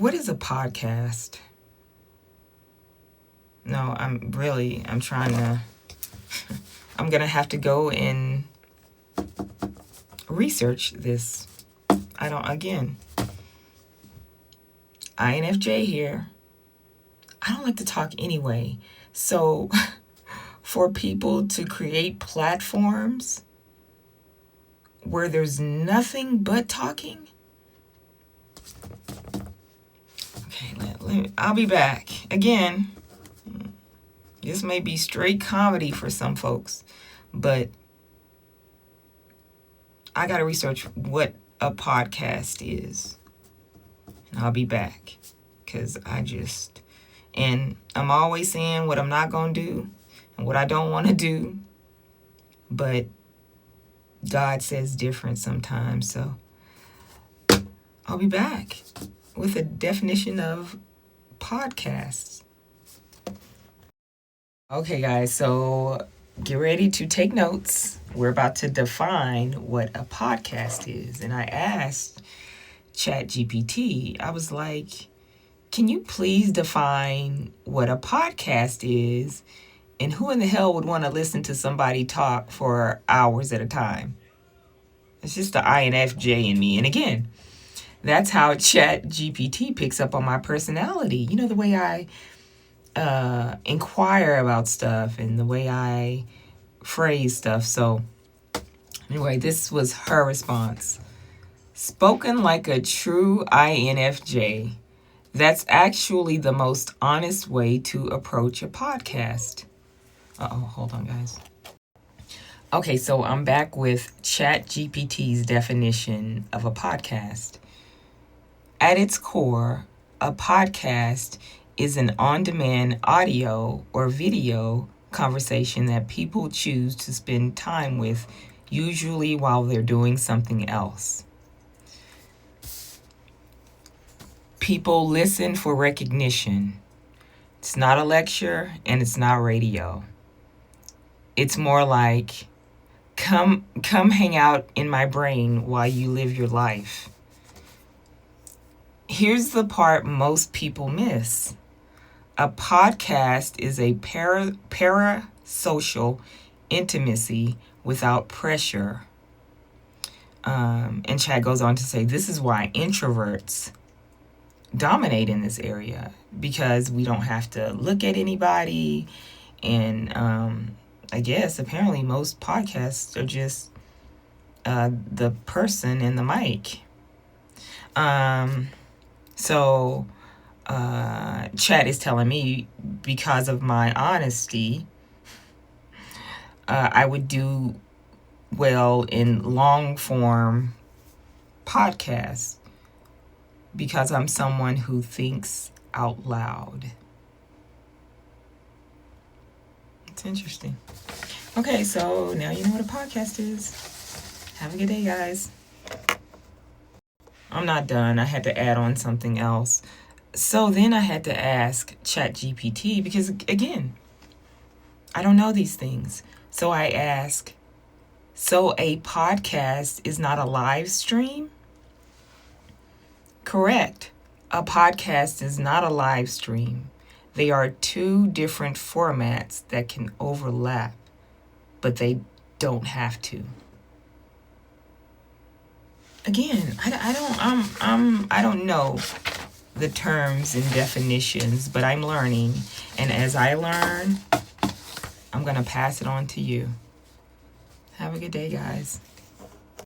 what is a podcast? No, I'm trying to, I'm going to have to go and research this. INFJ here. I don't like to talk anyway. So for people to create platforms where there's nothing but talking. Okay, I'll be back. Again, this may be straight comedy for some folks, but I got to research what a podcast is. And I'll be back. Because and I'm always saying what I'm not going to do and what I don't want to do. But God says different sometimes. So I'll be back with a definition of podcasts. Okay, guys, so get ready to take notes. We're about to define what a podcast is. And I asked ChatGPT, I was like, can you please define what a podcast is? And who in the hell would want to listen to somebody talk for hours at a time? It's just the INFJ in me. And again, that's how ChatGPT picks up on my personality. You know, the way I inquire about stuff and the way I phrase stuff. So anyway, this was her response. Spoken like a true INFJ. That's actually the most honest way to approach a podcast. Hold on, guys. Okay, so I'm back with ChatGPT's definition of a podcast. At its core, a podcast is an on-demand audio or video conversation that people choose to spend time with, usually while they're doing something else. People listen for recognition. It's not a lecture and it's not radio. It's more like, come hang out in my brain while you live your life. Here's the part most people miss. A podcast is a parasocial intimacy without pressure. And Chad goes on to say, this is why introverts dominate in this area, because we don't have to look at anybody. And I guess apparently most podcasts are just the person in the mic. So Chad is telling me, because of my honesty, I would do well in long form podcasts because I'm someone who thinks out loud. It's interesting. Okay, so now you know what a podcast is. Have a good day, guys. I'm not done. I had to add on something else. So then I had to ask ChatGPT because, again, I don't know these things. So I ask, so a podcast is not a live stream? Correct. A podcast is not a live stream. They are two different formats that can overlap, but they don't have to. Again, I don't know the terms and definitions, but I'm learning. And as I learn, I'm going to pass it on to you. Have a good day, guys.